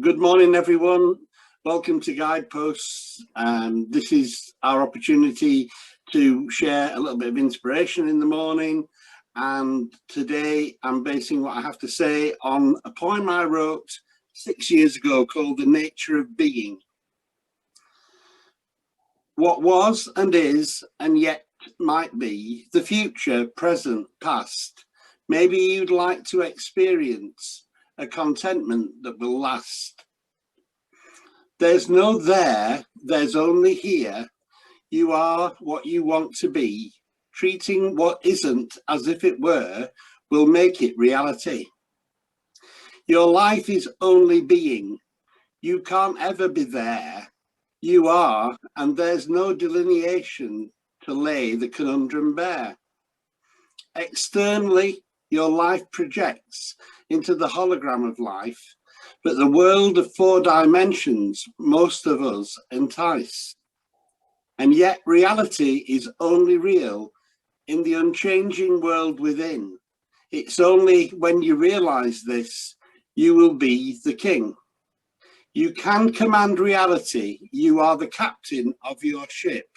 Good morning, everyone. Welcome to Guideposts. This is our opportunity to share a little bit of inspiration in the morning. And today I'm basing what I have to say on a poem I wrote 6 years ago called The Nature of Being. What was and is and yet might be, the future, present, past. Maybe you'd like to experience a contentment that will last. There's no there, there's only here. You are what you want to be. Treating what isn't as if it were will make it reality. Your life is only being. You can't ever be there. You are, and there's no delineation to lay the conundrum bare. Externally, your life projects into the hologram of life, but the world of 4 dimensions most of us entice. And yet reality is only real in the unchanging world within. It's only when you realize this, you will be the king. You can command reality. You are the captain of your ship.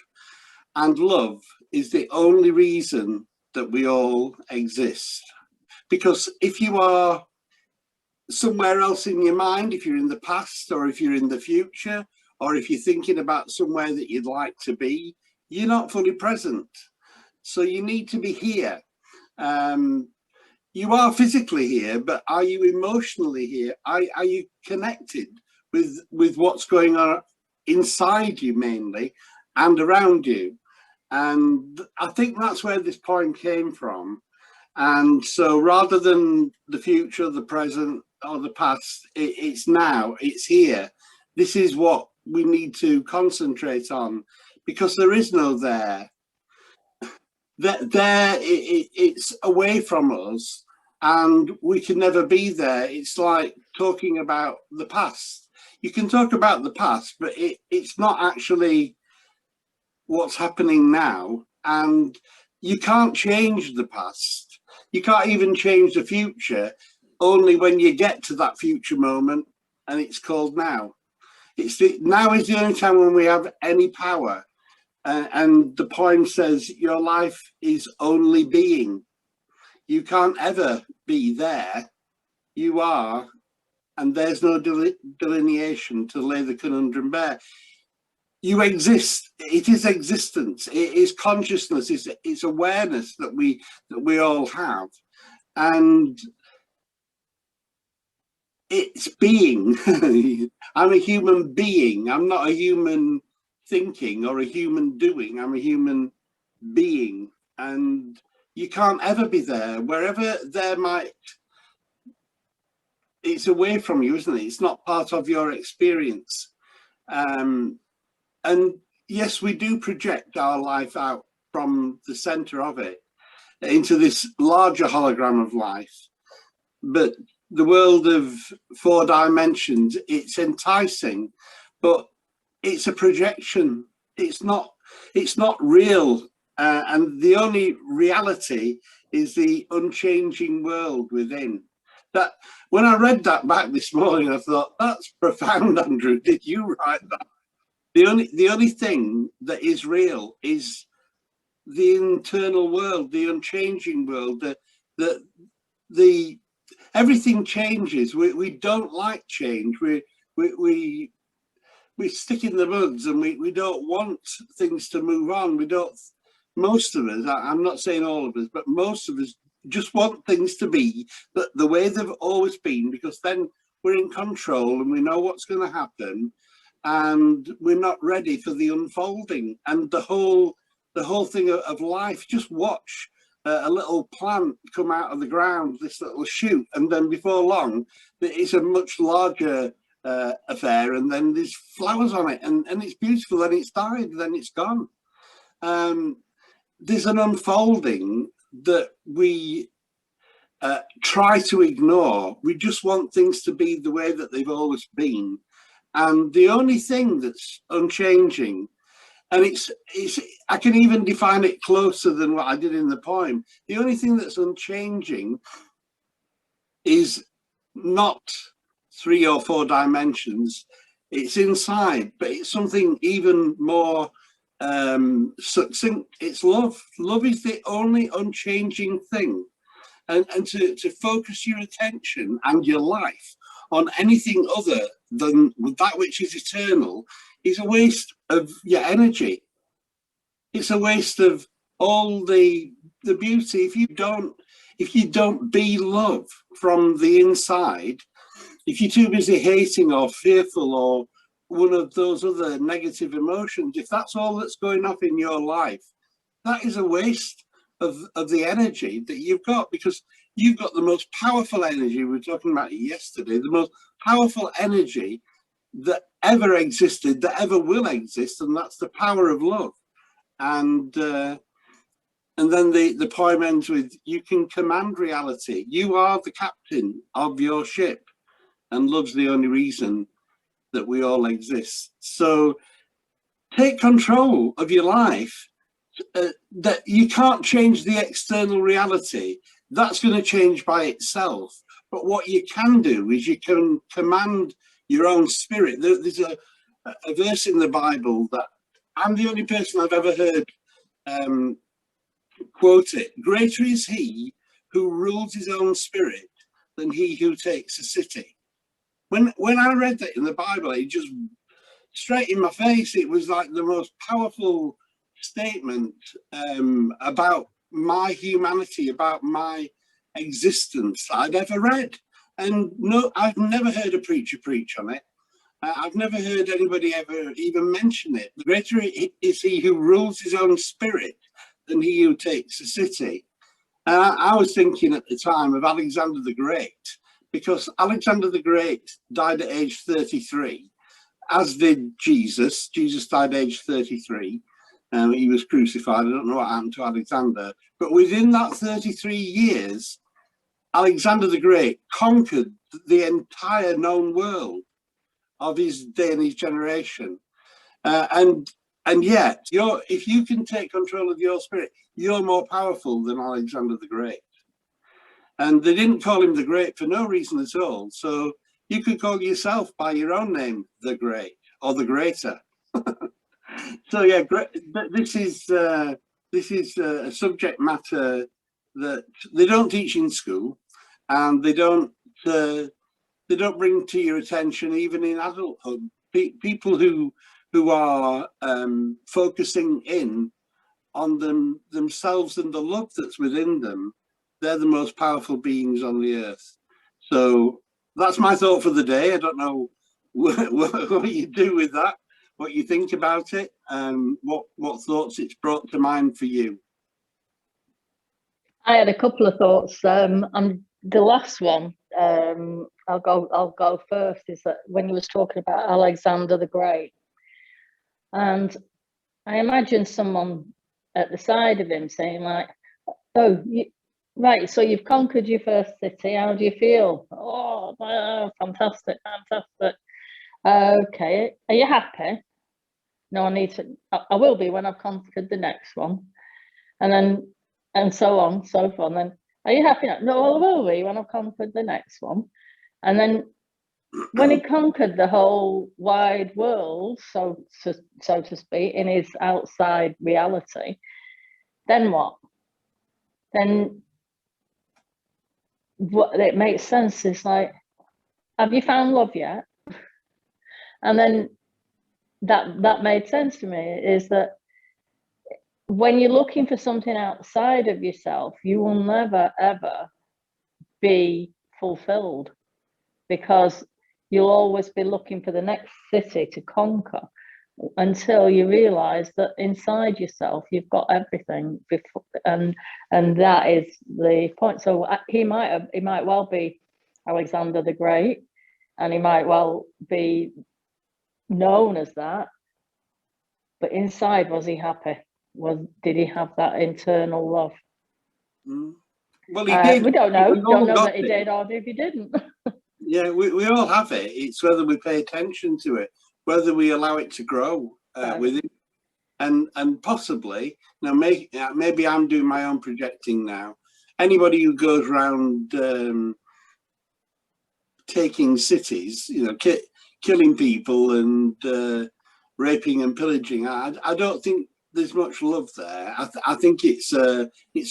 And love is the only reason that we all exist. Because if you are somewhere else in your mind, if you're in the past or if you're in the future, or if you're thinking about somewhere that you'd like to be, you're not fully present. So you need to be here. You are physically here, but are you emotionally here? Are you connected with what's going on inside you mainly and around you? And I think that's where this poem came from. And so rather than the future, the present or the past, it's now, it's here. This is what we need to concentrate on, because there is no there. It's away from us and we can never be there. It's like talking about the past. You can talk about the past, but it's not actually what's happening now. And you can't change the past. You can't even change the future, only when you get to that future moment, and it's called now. Now is the only time when we have any power. And the poem says, your life is only being. You can't ever be there. You are, and there's no delineation to lay the conundrum bare. You exist. It is existence. It is consciousness. It's awareness that we all have, and it's being. I'm a human being. I'm not a human thinking or a human doing. I'm a human being, and you can't ever be there. Wherever there might, it's away from you, isn't it? It's not part of your experience. And yes, we do project our life out from the center of it into this larger hologram of life. But the world of 4 dimensions, it's enticing, but it's a projection. It's not real. And the only reality is the unchanging world within. That when I read that back this morning, I thought, that's profound, Andrew. Did you write that? The only thing that is real is the internal world, the unchanging world. The everything changes. We don't like change. We stick in the muds, and we don't want things to move on. We don't. Most of us, I'm not saying all of us, but most of us just want things to be the way they've always been, because then we're in control and we know what's going to happen. And we're not ready for the unfolding and the whole thing of life. Just watch a little plant come out of the ground, this little shoot, and then before long it's a much larger affair, and then there's flowers on it, and it's beautiful, then it's died, then it's gone. There's an unfolding that we try to ignore. We just want things to be the way that they've always been. And the only thing that's unchanging, and it's I can even define it closer than what I did in the poem. The only thing that's unchanging is not 3 or 4 dimensions. It's inside, but it's something even more succinct. It's love. Love is the only unchanging thing. And to focus your attention and your life on anything other than that which is eternal is a waste of your energy. It's a waste of all the beauty. If you don't be love from the inside, if you're too busy hating or fearful or one of those other negative emotions, if that's all that's going off in your life, that is a waste of the energy that you've got, because you've got the most powerful energy. We were talking about it yesterday, the most powerful energy that ever existed, that ever will exist, and that's the power of love. And then the poem ends with, you can command reality. You are the captain of your ship, and love's the only reason that we all exist. So take control of your life. That you can't change the external reality. That's going to change by itself. But what you can do is you can command your own spirit. There's a verse in the Bible that I'm the only person I've ever heard quote it. Greater is he who rules his own spirit than he who takes a city. When I read that in the Bible, it just straight in my face. It was like the most powerful statement about my humanity, about my existence I'd ever read. And no, I've never heard a preacher preach on it. I've never heard anybody ever even mention it. Greater is he who rules his own spirit than he who takes a city. I was thinking at the time of Alexander the Great, because Alexander the Great died at age 33, as did Jesus. Jesus died at age 33. He was crucified. I don't know what happened to Alexander. But within that 33 years, Alexander the Great conquered the entire known world of his day and his generation. And yet, if you can take control of your spirit, you're more powerful than Alexander the Great. And they didn't call him the Great for no reason at all. So you could call yourself by your own name, the Great or the Greater. So yeah, this is a subject matter that they don't teach in school, and they don't bring to your attention even in adulthood. People who are focusing in on themselves and the love that's within them, they're the most powerful beings on the earth. So that's my thought for the day. I don't know what you do with that, what you think about it, and what thoughts it's brought to mind for you. I had a couple of thoughts. The last one, I'll go first, is that when you was talking about Alexander the Great, and I imagine someone at the side of him saying like, "Oh, right, so you've conquered your first city. How do you feel? Oh, fantastic, fantastic. Okay, are you happy? No, I will be when I've conquered the next one." And so on, so forth. And then, are you happy now? No, I will be when I've conquered the next one. And then when he conquered the whole wide world, so to speak, in his outside reality, then what? Then what it makes sense is like, have you found love yet? And then that made sense to me, is that when you're looking for something outside of yourself, you will never ever be fulfilled, because you'll always be looking for the next city to conquer until you realize that inside yourself you've got everything before, and that is the point. So he might well be Alexander the Great, and he might well be known as that, but inside, was he happy? Did he have that internal love? Well, he did. We don't know. We don't know that he did, or if he didn't. Yeah, we all have it. It's whether we pay attention to it, whether we allow it to grow within, and possibly now. Maybe I'm doing my own projecting now. Anybody who goes around taking cities, you know, killing people and raping and pillaging. I don't think there's much love there. I think it's a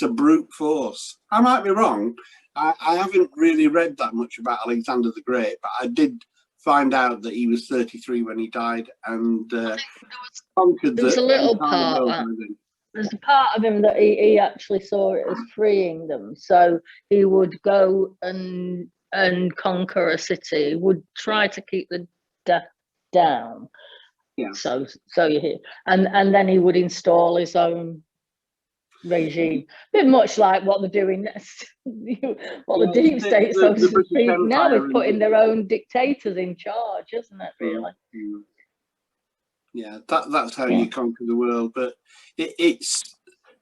brute force. I might be wrong. I haven't really read that much about Alexander the Great, but I did find out that he was 33 when he died, and conquered there was a little part. There's a part of him that he actually saw it as freeing them. So he would go and conquer a city, would try to keep the death down. Yeah. So you hear, and then he would install his own regime, a bit much like what they're doing next. What the deep state, so to speak, now is putting their own dictators in charge, isn't it? Really. Yeah, that's how you conquer the world. But it's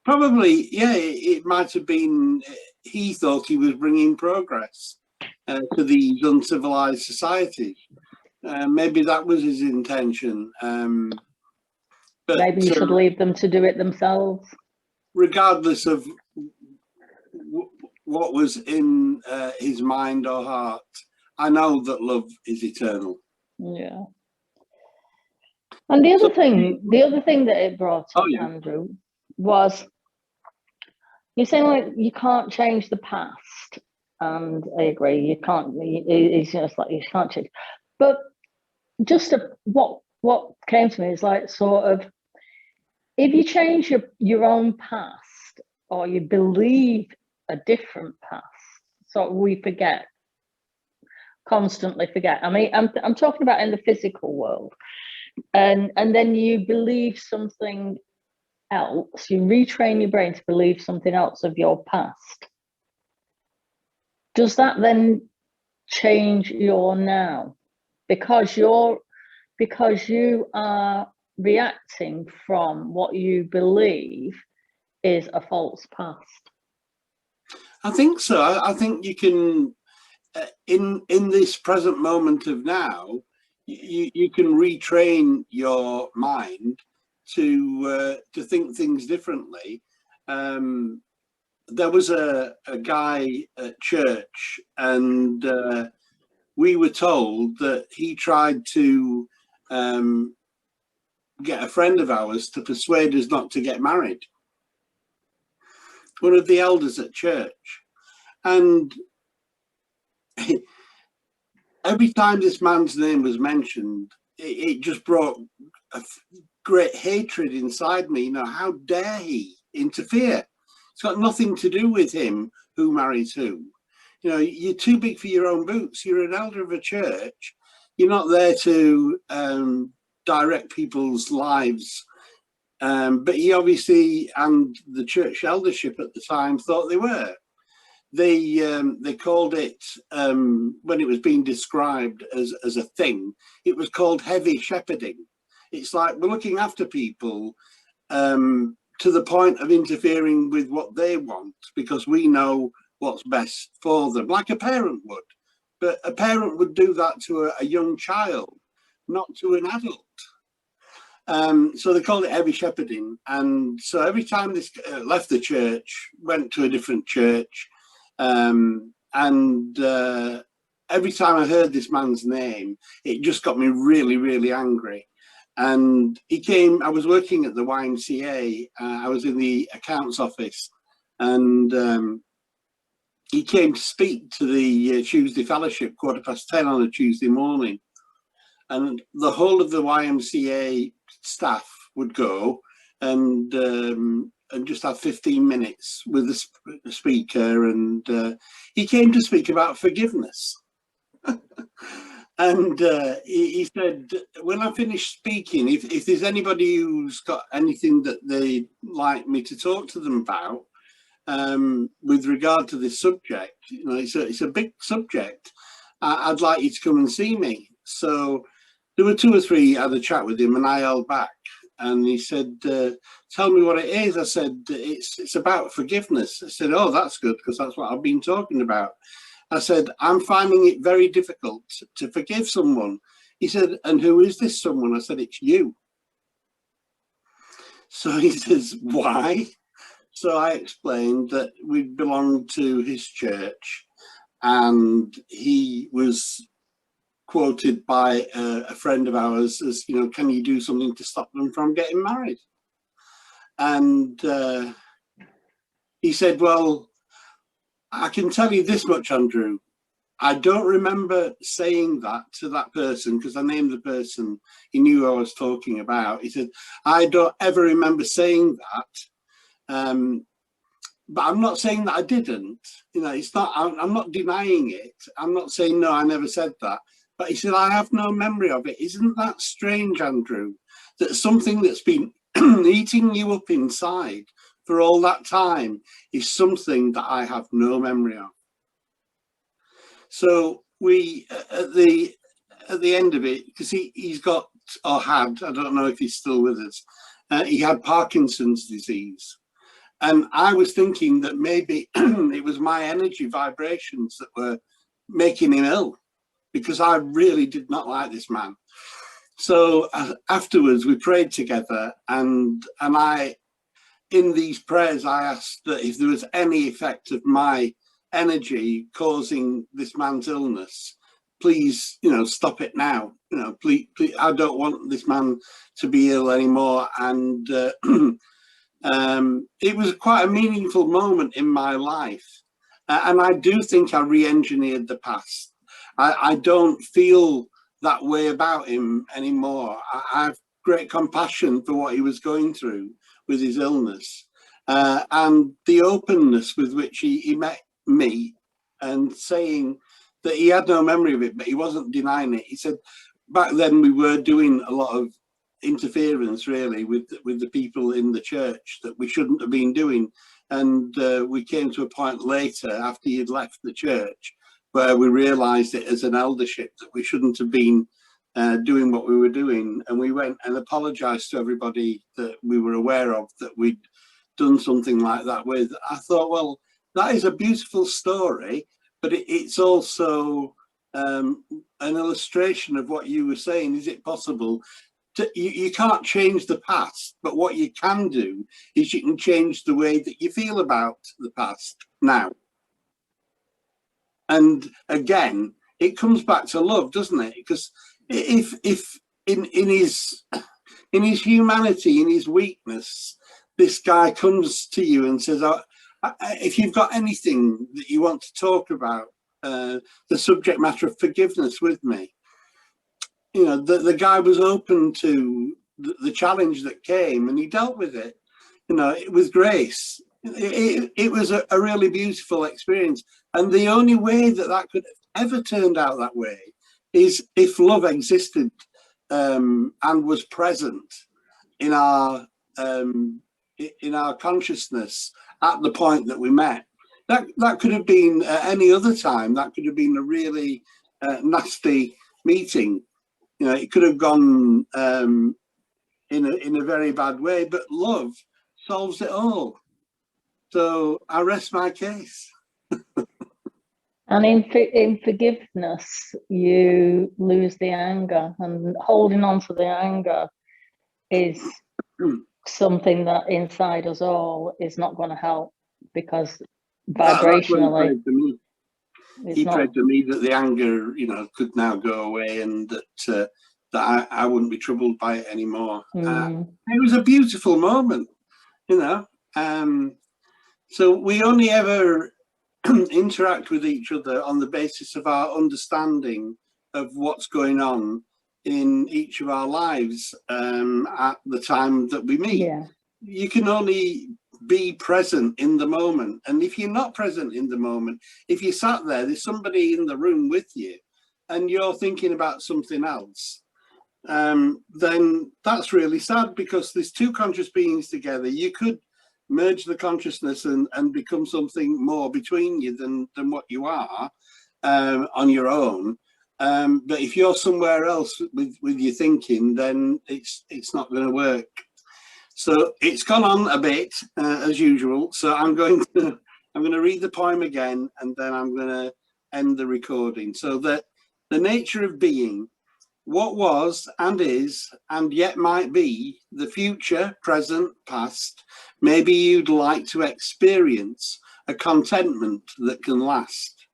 probably, it might have been, he thought he was bringing progress to these uncivilized societies. Maybe that was his intention. But maybe you should leave them to do it themselves. Regardless of what was in his mind or heart, I know that love is eternal. Yeah. And the other thing that it brought up, Andrew, was you're saying, like, you can't change the past, and I agree, you can't. It's just like you can't change. But just what came to me is like, sort of, if you change your own past, or you believe a different past, so we constantly forget. I mean, I'm talking about in the physical world. And then you believe something else, you retrain your brain to believe something else of your past. Does that then change your now? Because you are reacting from what you believe is a false past. I think so. I think you can, in this present moment of now, you can retrain your mind to think things differently. There was a guy at church, and we were told that he tried to get a friend of ours to persuade us not to get married. One of the elders at church. And every time this man's name was mentioned, it just brought a great hatred inside me. You know, how dare he interfere? It's got nothing to do with him who marries who. You know, you're too big for your own boots. You're an elder of a church. You're not there to direct people's lives. But he obviously, and the church eldership at the time, thought they were. They called it, when it was being described as a thing, it was called heavy shepherding. It's like we're looking after people to the point of interfering with what they want, because we know what's best for them, like a parent would. But a parent would do that to a young child, not to an adult. So they called it heavy shepherding. And so every time this left the church, went to a different church, and every time I heard this man's name, it just got me really, really angry. And he came, I was working at the YMCA, I was in the accounts office, and he came to speak to the Tuesday fellowship 10:15 on a Tuesday morning. And the whole of the YMCA staff would go and just have 15 minutes with the speaker, and he came to speak about forgiveness. And he said, when I finish speaking, if there's anybody who's got anything that they'd like me to talk to them about with regard to this subject, you know, it's a big subject, I'd like you to come and see me. So there were 2 or 3 I had a chat with him, and I held back. And he said, tell me what it is. I said, it's about forgiveness. I said, oh, that's good, because that's what I've been talking about. I said, I'm finding it very difficult to forgive someone. He said, and who is this someone? I said, it's you. So he says, why? So I explained that we belonged to his church, and he was quoted by a friend of ours as, you know, can you do something to stop them from getting married? And he said, well, I can tell you this much, Andrew. I don't remember saying that to that person, because I named the person, he knew who I was talking about. He said, I don't ever remember saying that. But I'm not saying that I didn't. You know, it's not, I'm not denying it. I'm not saying, no, I never said that. But he said, I have no memory of it. Isn't that strange, Andrew? That something that's been eating you up inside for all that time is something that I have no memory of. So we, at the end of it, because he's got, or had, I don't know if he's still with us, he had Parkinson's disease. And I was thinking that maybe it was my energy vibrations that were making him ill, because I really did not like this man. So afterwards we prayed together, and I, in these prayers, I asked that if there was any effect of my energy causing this man's illness, please, you know, stop it now. You know, please, I don't want this man to be ill anymore. And it was quite a meaningful moment in my life. And I do think I re-engineered the past. I don't feel that way about him anymore. I have great compassion for what he was going through with his illness, and the openness with which he met me and saying that he had no memory of it, but he wasn't denying it. He said back then we were doing a lot of interference really with the people in the church that we shouldn't have been doing, and we came to a point later after he'd left the church where we realized it as an eldership that we shouldn't have been doing what we were doing, and we went and apologized to everybody that we were aware of that we'd done something like that with. I thought, well, that is a beautiful story, but it's also an illustration of what you were saying. Is it possible to, you can't change the past, but what you can do is you can change the way that you feel about the past now. And again, it comes back to love, doesn't it? Because if in his humanity, in his weakness, this guy comes to you and says, oh, if you've got anything that you want to talk about, the subject matter of forgiveness with me, you know, the guy was open to the challenge that came, and he dealt with it, you know, with grace. It was a really beautiful experience. And the only way that that could have ever turned out that way is if love existed and was present in our consciousness at the point that we met. That could have been at any other time. That could have been a really nasty meeting. You know, it could have gone in a very bad way. But love solves it all. So I rest my case. And in forgiveness, you lose the anger, and holding on to the anger is something that inside us all is not going to help, because vibrationally, he prayed to me that the anger, you know, could now go away, and that I wouldn't be troubled by it anymore. It was a beautiful moment, you know. So we only ever interact with each other on the basis of our understanding of what's going on in each of our lives at the time that we meet. Yeah. You can only be present in the moment, and if you're not present in the moment, if you sat there's somebody in the room with you and you're thinking about something else, then that's really sad, because there's two conscious beings together. You could merge the consciousness and become something more between you than what you are on your own. But if you're somewhere else with your thinking, then it's not going to work. So it's gone on a bit as usual. So I'm going to read the poem again, and then I'm going to end the recording. So that the nature of being, what was and is and yet might be, the future, present, past, maybe you'd like to experience a contentment that can last.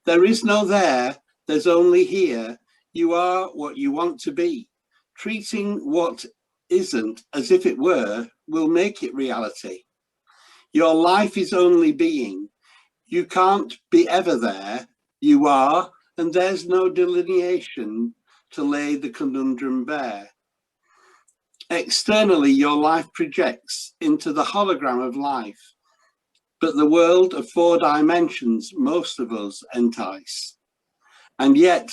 There is no there there's only here. You are what you want to be. Treating what isn't as if it were will make it reality. Your life is only being. You can't be ever there. You are, and there's no delineation to lay the conundrum bare. Externally, your life projects into the hologram of life, but the world of 4 dimensions most of us entice. And yet,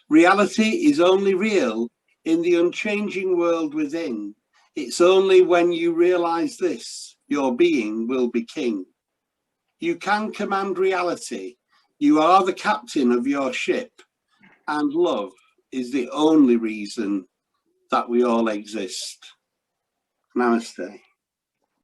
reality is only real in the unchanging world within. It's only when you realize this, your being will be king. You can command reality. You are the captain of your ship, and love is the only reason that we all exist. Namaste.